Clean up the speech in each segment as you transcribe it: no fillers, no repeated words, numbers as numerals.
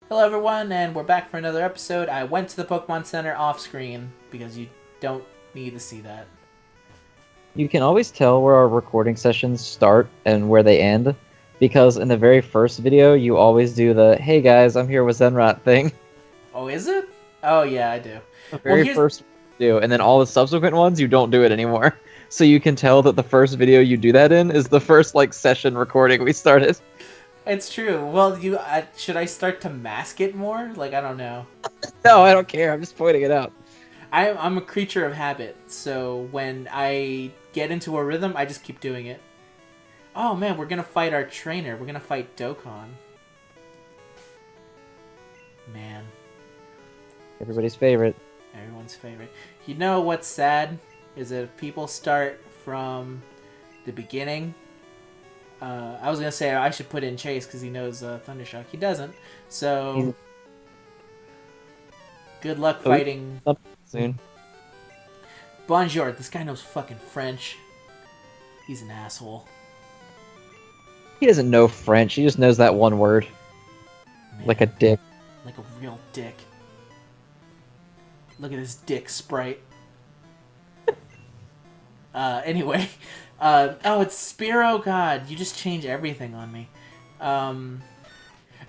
Hello everyone, and we're back for another episode. I went to the Pokemon Center off screen because you don't need to see that. You can always tell where our recording sessions start and where they end, because in the very first video, you always do the "Hey guys, I'm here with Zenrot" thing. Oh, is it? Oh yeah, I do. The Well, very here's first video, and then all the subsequent ones, you don't do it anymore. So you can tell that the first video you do that in is the first session recording we started. it's true. Well, should I start to mask it more? I don't know. No, I don't care. I'm just pointing it out. I'm a creature of habit, so when I get into a rhythm, I just keep doing it. Oh man, we're gonna fight our trainer. We're gonna fight Dokkan. Man. Everybody's favorite. Everyone's favorite. You know what's sad? Is that if people start from the beginning. I was going to say I should put in Chase because he knows Thundershock. He doesn't. So, good luck fighting. Soon. Bonjour. This guy knows fucking French. He's an asshole. He doesn't know French. He just knows that one word. Man, Like a dick. like a real dick. Look at this dick sprite. Anyway. Oh, it's Spearow. God, you just change everything on me.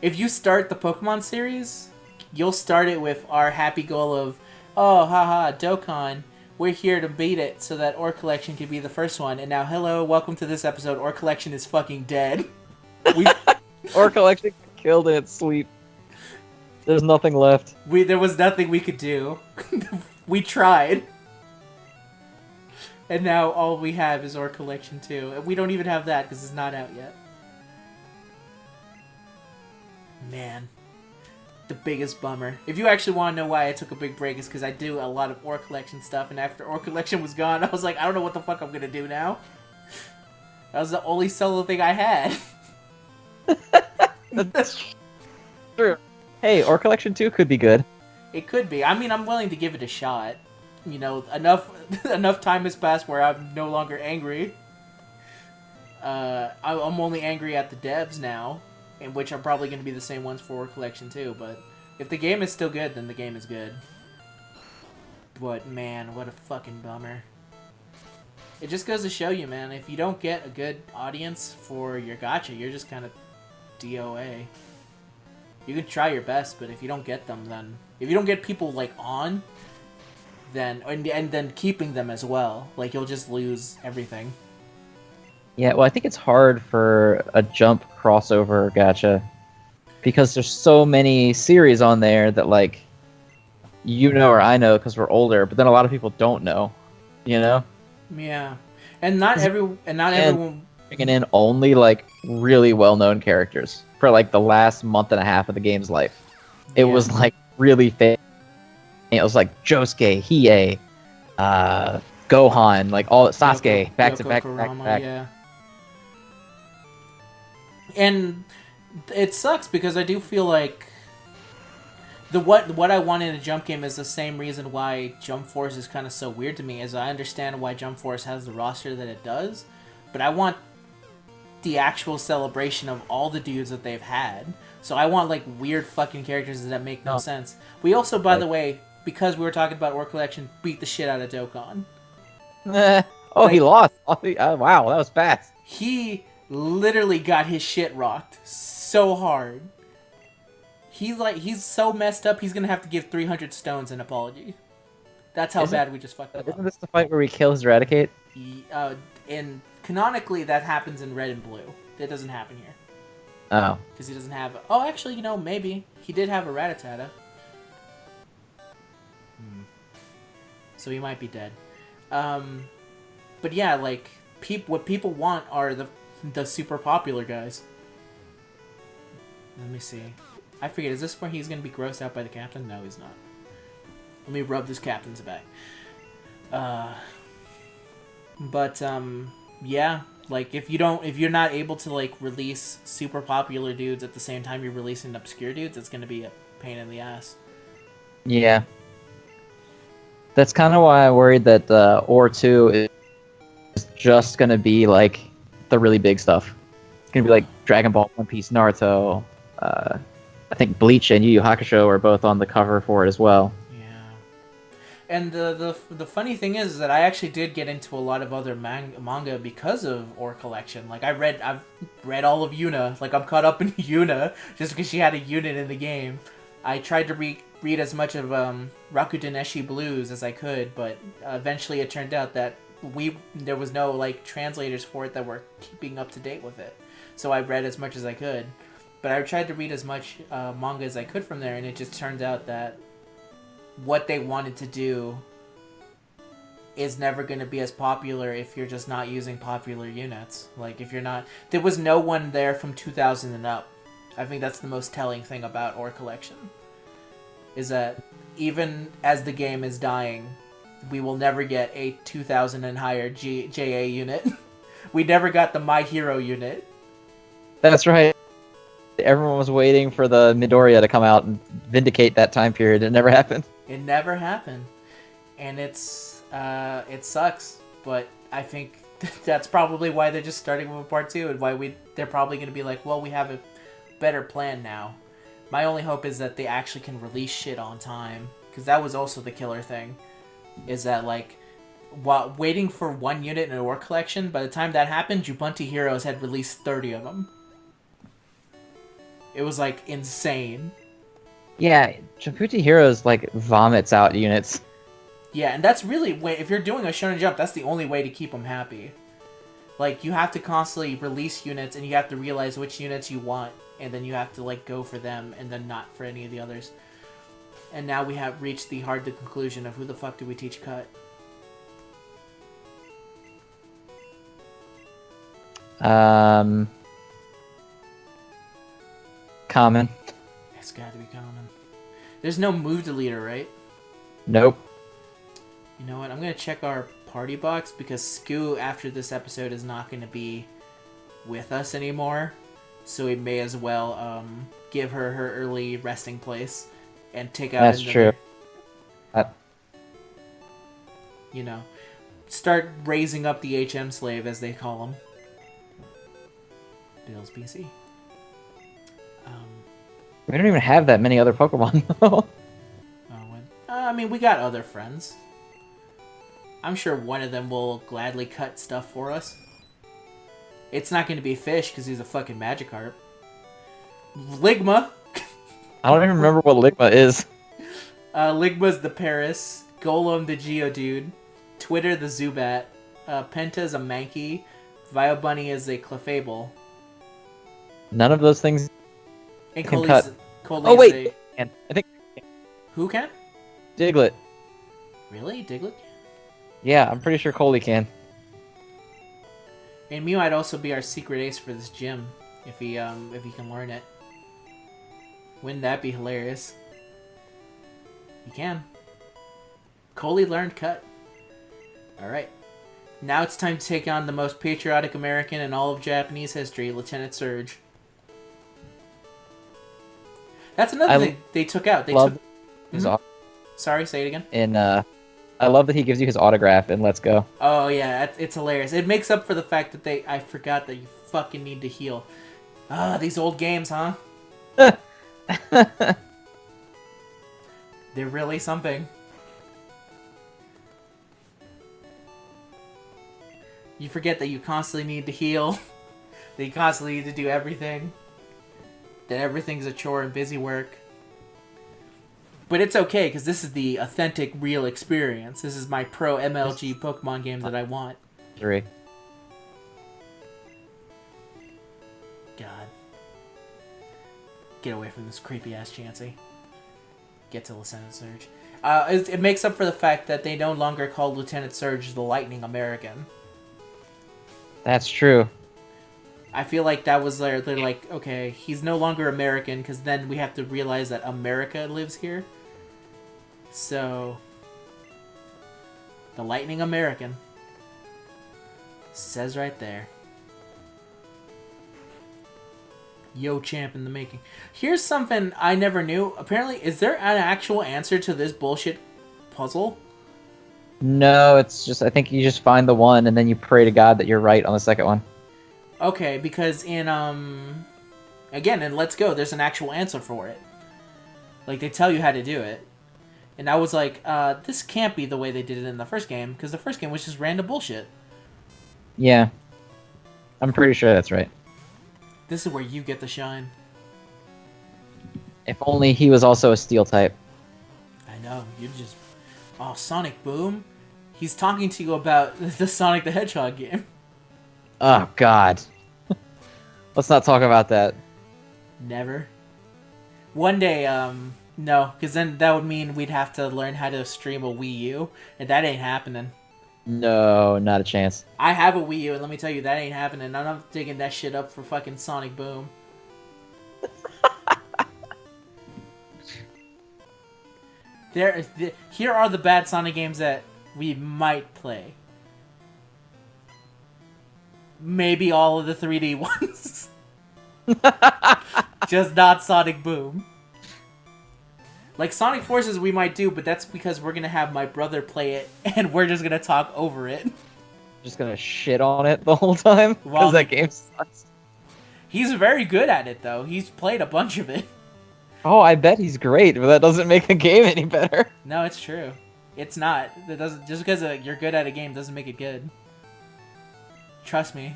If you start the Pokemon series, you'll start it with our happy goal of, oh, haha, Dokkan, we're here to beat it so that Ore Collection can be the first one. And now, hello, welcome to this episode. Ore Collection is fucking dead. Ore Collection killed in its sleep. There's nothing left. There was nothing we could do. We tried. And now all we have is Ore Collection 2. And we don't even have that because it's not out yet. Man. The biggest bummer. If you actually want to know why I took a big break, is because I do a lot of Ore Collection stuff, and after Ore Collection was gone, I was like, I don't know what the fuck I'm gonna do now. That was the only solo thing I had. That's true. Hey, Ore Collection 2 could be good. It could be. I mean, I'm willing to give it a shot. You know, enough time has passed where I'm no longer angry. I'm only angry at the devs now, in which are probably going to be the same ones for Ore Collection 2, but if the game is still good, then the game is good. But man, what a fucking bummer. It just goes to show you, man, if you don't get a good audience for your gacha, you're just kind of DOA. You can try your best, but if you don't get them, then... If you don't get people, on... then and then keeping them as well, you'll just lose everything. Yeah, well, I think it's hard for a Jump crossover gacha because there's so many series on there that or I know because we're older, but then a lot of people don't know, you know? Yeah, and not everyone bringing in only really well-known characters for the last month and a half of the game's life. It was really famous. It was Josuke, Hiei, Gohan, all Sasuke, back to back. Yeah. And it sucks because I do feel like what I want in a Jump game is the same reason why Jump Force is kind of so weird to me. Is I understand why Jump Force has the roster that it does, but I want the actual celebration of all the dudes that they've had. So I want weird fucking characters that make no sense. We also, by the way, because we were talking about Ore Collection, beat the shit out of Dokkan. He lost. Wow, that was fast. He literally got his shit rocked so hard. He's so messed up, he's gonna have to give 300 stones an apology. That's how bad we just fucked him up. Isn't this the fight where we kill his Eradicate? And canonically, that happens in Red and Blue. That doesn't happen here. Oh. Because he doesn't have... Oh, actually, maybe. He did have a Rattata. So he might be dead. But yeah, what people want are the super popular guys. Let me see. I forget, is this where he's going to be grossed out by the captain? No, he's not. Let me rub this captain's back. Yeah, if you're not able to release super popular dudes at the same time you're releasing obscure dudes, it's going to be a pain in the ass. Yeah. That's kind of why I worried that Ore 2 is just going to be the really big stuff. It's going to be Dragon Ball, One Piece, Naruto, I think Bleach and Yu Yu Hakusho are both on the cover for it as well. Yeah. And the funny thing is that I actually did get into a lot of other manga because of Or Collection. Like I've read all of Yuna. Like I'm caught up in Yuna just because she had a unit in the game. I tried to read as much of Rakudeneshi Blues as I could, but eventually it turned out that there was no like translators for it that were keeping up to date with it. So I read as much as I could, but I tried to read as much manga as I could from there, and it just turned out that what they wanted to do is never going to be as popular if you're just not using popular units. Like if you're not, there was no one there from 2000 and up. I think that's the most telling thing about Or Collection, is that even as the game is dying, we will never get a 2000 and higher JA unit. We never got the My Hero unit. That's right. Everyone was waiting for the Midoriya to come out and vindicate that time period. It never happened. It never happened, and it sucks. But I think that's probably why they're just starting with a part 2, and why they're probably going to be like, well, we have a better plan now. My only hope is that they actually can release shit on time, because that was also the killer thing, is that like while waiting for one unit in an Or Collection, by the time that happened, Jubbunti Heroes had released 30 of them. It was like insane. Yeah, Jubbunti Heroes like vomits out units. Yeah, and that's really, if you're doing a Shonen Jump, that's the only way to keep them happy. Like, you have to constantly release units, and you have to realize which units you want, and then you have to, like, go for them, and then not for any of the others. And now we have reached the hard conclusion of who the fuck do we teach Cut? Common. It's gotta be Common. There's no move deleter, right? Nope. You know what? I'm gonna check our party box, because Skoo, after this episode, is not gonna be with us anymore. So we may as well give her her early resting place and take out. That's true. You know, start raising up the HM slave, as they call him. Bill's BC. We don't even have that many other Pokemon, though. I mean, we got other friends. I'm sure one of them will gladly cut stuff for us. It's not going to be Fish, because he's a fucking Magikarp. Ligma! I don't even remember what Ligma is. Ligma's the Paris, Golem the Geodude, Twitter the Zubat, Penta's a Mankey, Viobunny is a Clefable. None of those things And can Cole's, cut. Cole's Oh, wait! I think Who can? Diglett. Really? Diglett? Yeah, I'm pretty sure Coley can. And Mew might also be our secret ace for this gym, if he can learn it. Wouldn't that be hilarious? He can. Coley learned Cut. Alright. Now it's time to take on the most patriotic American in all of Japanese history, Lieutenant Surge. That's another thing they took out. They took his Sorry, say it again. And I love that he gives you his autograph in Let's Go. Oh yeah, it's hilarious. It makes up for the fact that I forgot that you fucking need to heal. Ah, these old games, huh? They're really something. You forget that you constantly need to heal. That you constantly need to do everything. That everything's a chore and busy work. But it's okay, because this is the authentic, real experience. This is my pro MLG Pokemon game that I want. 3. God. Get away from this creepy-ass Chansey. Get to Lieutenant Surge. It makes up for the fact that they no longer call Lieutenant Surge the Lightning American. That's true. I feel like that was they're like, okay, he's no longer American, because then we have to realize that America lives here. So, the Lightning American. Says right there. Yo, champ in the making. Here's something I never knew. Apparently, is there an actual answer to this bullshit puzzle? No, it's just, I think you just find the one, and then you pray to God that you're right on the second one. Okay, because in Again, in Let's Go, there's an actual answer for it. Like, they tell you how to do it. And I was like, this can't be the way they did it in the first game, because the first game was just random bullshit. Yeah. I'm pretty sure that's right. This is where you get the shine. If only he was also a steel type. I know, you just... Oh, Sonic Boom? He's talking to you about the Sonic the Hedgehog game. Oh, God. Let's not talk about that. Never. One day, no, because then that would mean we'd have to learn how to stream a Wii U, and that ain't happening. No, not a chance. I have a Wii U, and let me tell you, that ain't happening. I'm not digging that shit up for fucking Sonic Boom. Here are the bad Sonic games that we might play. Maybe all of the 3D ones. Just not Sonic Boom. Like Sonic Forces we might do, but that's because we're gonna have my brother play it, and we're just gonna talk over it. Just gonna shit on it the whole time? Because that game sucks. He's very good at it, though. He's played a bunch of it. Oh, I bet he's great, but that doesn't make the game any better. No, it's true. It's not. It doesn't. Just because you're good at a game doesn't make it good. Trust me.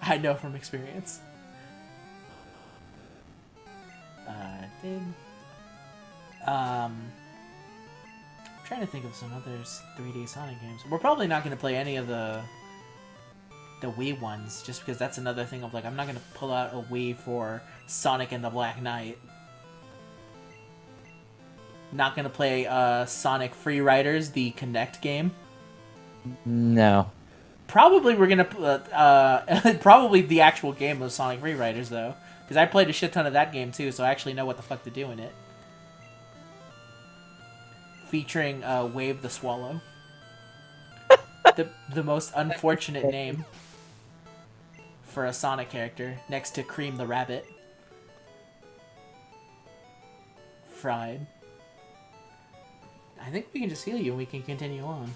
I know from experience. I'm trying to think of some other 3D Sonic games. We're probably not going to play any of the Wii ones, just because that's another thing of like, I'm not going to pull out a Wii for Sonic and the Black Knight. Not going to play Sonic Free Riders, the Kinect game. No. Probably we're going to... probably the actual game of Sonic Free Riders, though. Because I played a shit ton of that game, too, so I actually know what the fuck to do in it. Featuring Wave the Swallow. the most unfortunate name for a Sonic character, next to Cream the Rabbit. Fried. I think we can just heal you and we can continue on.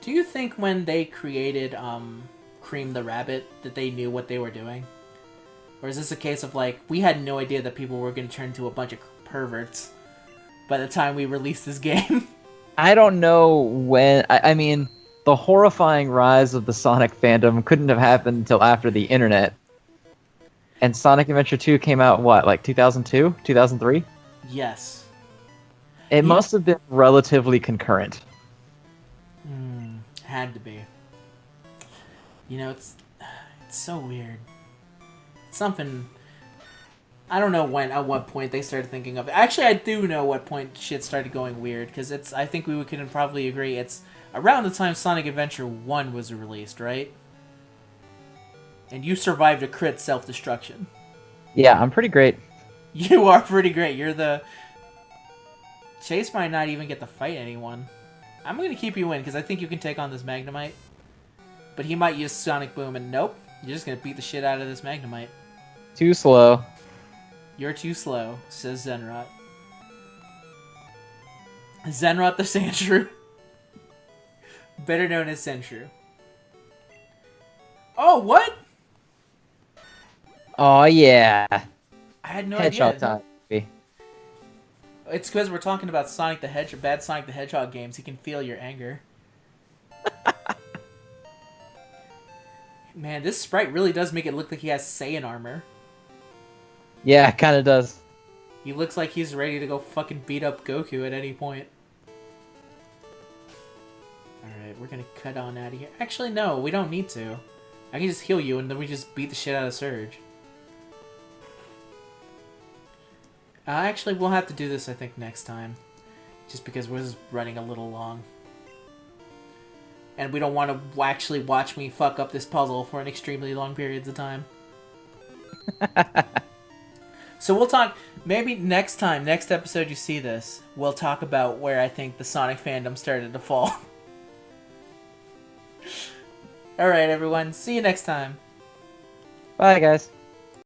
Do you think when they created Cream the Rabbit that they knew what they were doing? Or is this a case of like, we had no idea that people were going to turn into a bunch of perverts by the time we released this game? I don't know when... I mean, the horrifying rise of the Sonic fandom couldn't have happened until after the internet. And Sonic Adventure 2 came out, what, like 2002? 2003? Yes. It must have been relatively concurrent. Had to be. You know, it's so weird. It's something... I don't know at what point they started thinking of it. Actually, I do know what point shit started going weird, because I think we can probably agree it's around the time Sonic Adventure 1 was released, right? And you survived a crit self-destruction. Yeah, I'm pretty great. You are pretty great. You're the... Chase might not even get to fight anyone. I'm going to keep you in, because I think you can take on this Magnemite. But he might use Sonic Boom, and nope. You're just going to beat the shit out of this Magnemite. Too slow. You're too slow, says Zenrot. Zenrot the Sandshrew. Better known as Sandshrew. Oh, what? Oh, yeah. I had no Hedgehog idea. time. Baby. It's because we're talking about bad Sonic the Hedgehog games. He can feel your anger. Man, this sprite really does make it look like he has Saiyan armor. Yeah, it kind of does. He looks like he's ready to go fucking beat up Goku at any point. Alright, we're gonna cut on out of here. Actually, no, we don't need to. I can just heal you and then we just beat the shit out of Surge. Actually, we'll have to do this, I think, next time. Just because we're just running a little long. And we don't want to actually watch me fuck up this puzzle for an extremely long periods of time. So we'll talk, maybe next episode you see this, we'll talk about where I think the Sonic fandom started to fall. Alright everyone, see you next time. Bye, guys.